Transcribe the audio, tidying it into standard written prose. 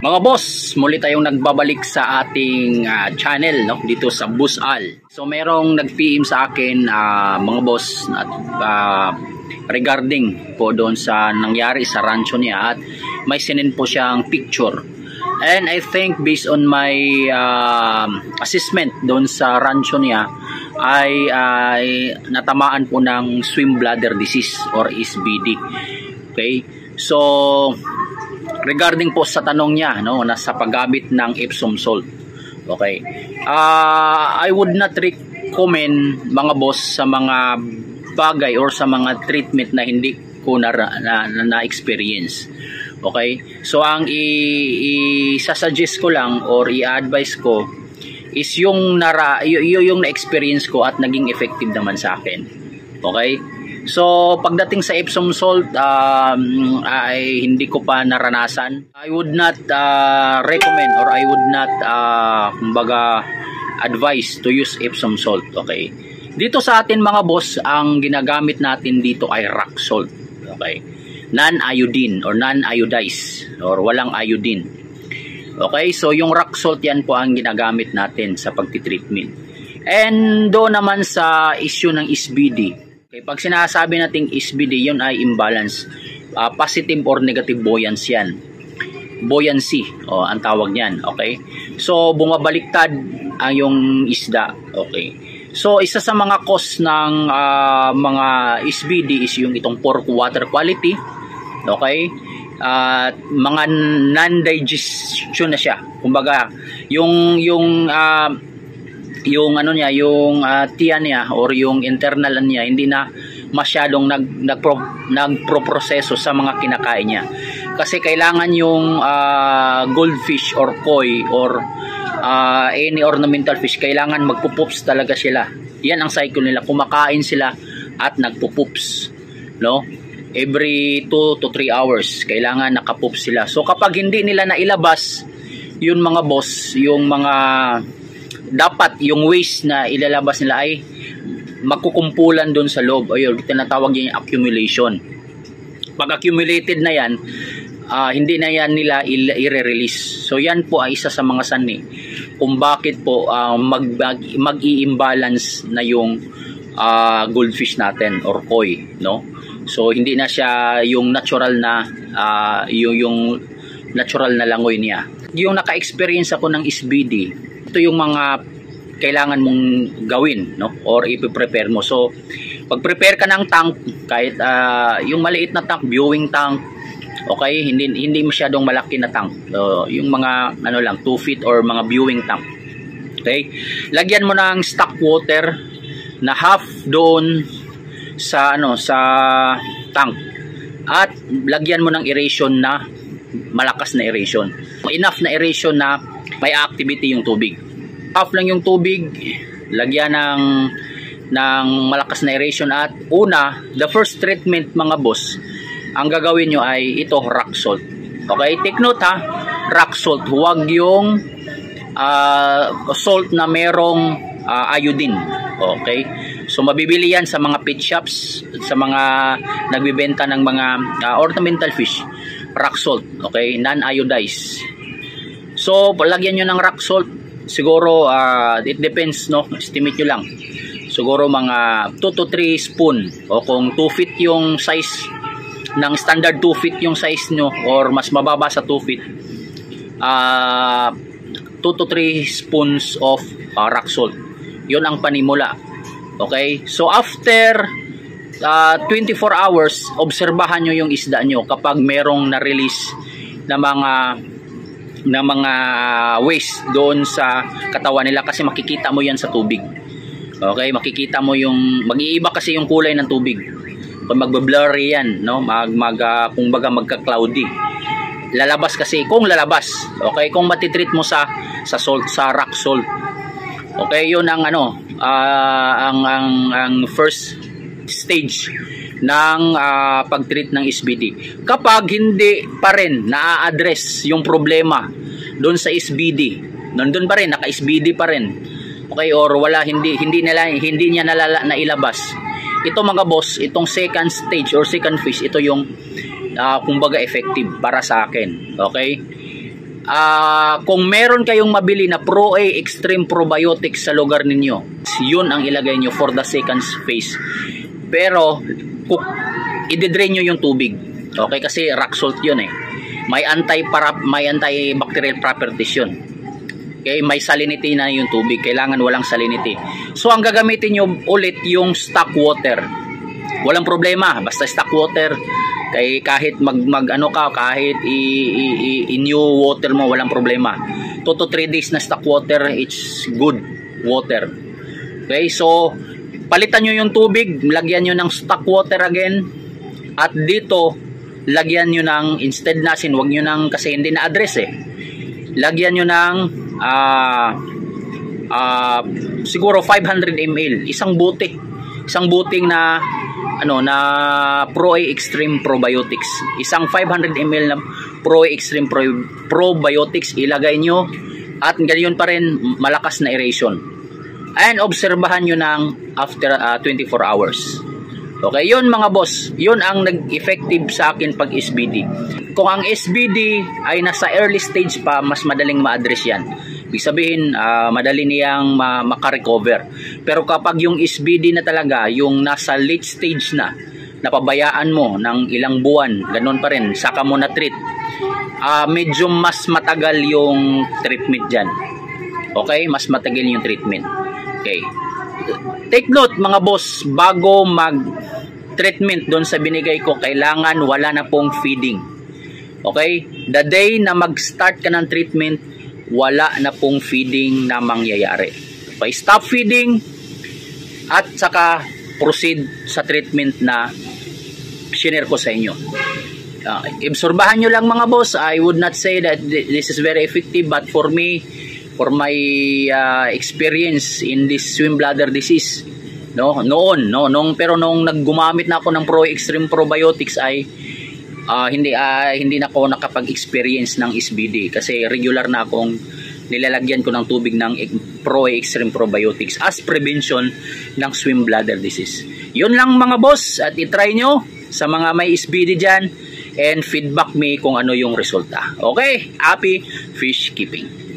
Mga boss, muli tayong nagbabalik sa ating channel, no, dito sa Busal. So merong nag-PM sa akin mga boss at regarding po doon sa nangyari sa rancho niya, at may sinend po siyang picture. And I think based on my assessment doon sa rancho niya ay natamaan po ng swim bladder disease or SBD. Okay? So regarding po sa tanong niya, no, nasa paggamit ng Epsom salt. Okay. I would not recommend mga boss sa mga bagay or sa mga treatment na hindi ko na-experience. Okay? So ang i-suggest ko lang or i-advise ko is yung na-experience ko at naging effective naman sa akin. Okay? So pagdating sa Epsom salt ay hindi ko pa naranasan. I would not recommend or I would not kumbaga advise to use Epsom salt. Okay. Dito sa atin mga boss, ang ginagamit natin dito ay rock salt. Okay. Non-iodine or non-iodized or walang iodine. Okay, so yung rock salt yan po ang ginagamit natin sa pagtitreatment. And doon naman sa issue ng SBD. Okay, pag sinasabi nating SBD, yun ay imbalance. Positive or negative buoyancy yan. Buoyancy, ang tawag niyan. Okay? So, bumabaliktad ang yung isda. Okay? So, isa sa mga cause ng mga SBD is yung itong poor water quality. Okay? Mga non-digestion na siya. Kumbaga, yung ano niya, yung tiyan niya or yung internal niya hindi na masyadong nagproproseso sa mga kinakain niya. Kasi kailangan yung goldfish or koi or any ornamental fish, kailangan magpupups talaga sila. Yan ang cycle nila. Kumakain sila at nagpupups. No? Every 2 to 3 hours kailangan nakapups sila. So kapag hindi nila nailabas yun mga boss, yung mga dapat yung waste na ilalabas nila ay magkukumpulan doon sa loob, o yung tinatawag yung accumulation. Pag accumulated na yan, hindi na yan nila i-release. So yan po ay isa sa mga sanhi kung bakit po mag-i-imbalance na yung goldfish natin or koi, no? So hindi na siya yung natural na yung natural na langoy niya. Yung naka-experience ako ng SBD, ito yung mga kailangan mong gawin, no, or i-prepare mo. So pag-prepare ka ng tank, kahit yung maliit na tank, viewing tank, okay, hindi masyadong malaki na tank, yung mga ano lang 2 feet or mga viewing tank. Okay, lagyan mo ng stock water na half doon sa sa tank, at lagyan mo ng aeration na malakas na aeration, enough na aeration na may activity yung tubig. Half lang yung tubig, lagyan ng malakas na aeration. At the first treatment mga boss, ang gagawin nyo ay ito, rock salt. Okay, take note ha, rock salt, huwag yung salt na merong iodine. Okay, so mabibili yan sa mga pet shops, sa mga nagbibenta ng mga ornamental fish. Rock salt, okay, non-iodized. So palagyan nyo ng rock salt. Siguro it depends, no, estimate nyo lang, siguro mga 2 to 3 spoon, o kung 2 feet yung size ng standard, 2 feet yung size nyo or mas mababa sa 2 feet, 2 to 3 spoons of rock salt. Yun ang panimula. Okay, so after 24 hours, obserbahan nyo yung isda nyo kapag merong na-release na mga waste doon sa katawan nila, kasi makikita mo yan sa tubig. Okay, makikita mo yung mag-iiba kasi yung kulay ng tubig. Kung magba-blurry yan, no, kumbaga magka-cloudy. Lalabas kasi kung lalabas. Okay, kung matitreat mo sa salt, sa rock salt. Okay, yun ang ang first stage ng pag-treat ng SBD. Kapag hindi pa rin na-address yung problema doon sa SBD, nandun pa rin, naka-SBD pa rin, okay, or wala, hindi niya nailabas, ito mga boss, itong second stage or second phase, ito yung kumbaga effective para sa akin. Okay, kung meron kayong mabili na Pro A Extreme Probiotics sa lugar ninyo, yun ang ilagay nyo for the second phase. Pero i-drain nyo yung tubig, okay, kasi rock salt yun eh. May antibacterial properties yun. Okay, may salinity na yung tubig, kailangan walang salinity. So ang gagamitin nyo ulit yung stock water. Walang problema, basta stock water. Kahit kahit i-new water mo, walang problema. 2 to 3 days na stock water, it's good water. Okay, so palitan nyo yung tubig, lagyan nyo ng stock water again. At dito, lagyan nyo ng, instead na asin, wag nyo ng, kasi hindi na address eh. Lagyan nyo ng siguro 500 ml, isang buting na Pro A Extreme Probiotics. Isang 500 ml na Pro A Extreme Probiotics ilagay nyo, at ganyan pa rin malakas na aeration. And obserbahan nyo ng after 24 hours. Okay, yun mga boss, yun ang nag-effective sa akin pag SBD. Kung ang SBD ay nasa early stage pa, mas madaling ma-address yan. Ibig sabihin, madali niyang makarecover. Pero kapag yung SBD na talaga, yung nasa late stage na, napabayaan mo ng ilang buwan, ganun pa rin, saka mo na-treat, medyo mas matagal yung treatment dyan. Okay, mas matagal yung treatment. Okay. Take note mga boss, bago mag-treatment doon sa binigay ko, kailangan wala na pong feeding. Okay? The day na mag-start ka ng treatment, wala na pong feeding na mangyayari. Okay? Stop feeding at saka proceed sa treatment na shinare ko sa inyo. Obserbahan nyo lang mga boss. I would not say that this is very effective, but for me, for my experience in this swim bladder disease, pero nung naggumamit na ako ng Pro Extreme Probiotics ay hindi na ako nakapag-experience ng SBD, kasi regular na akong nilalagyan ko ng tubig ng Pro Extreme Probiotics as prevention ng swim bladder disease. Yun lang mga boss, at itry nyo sa mga may SBD dyan, and feedback me kung ano yung resulta. Okay, happy fish keeping.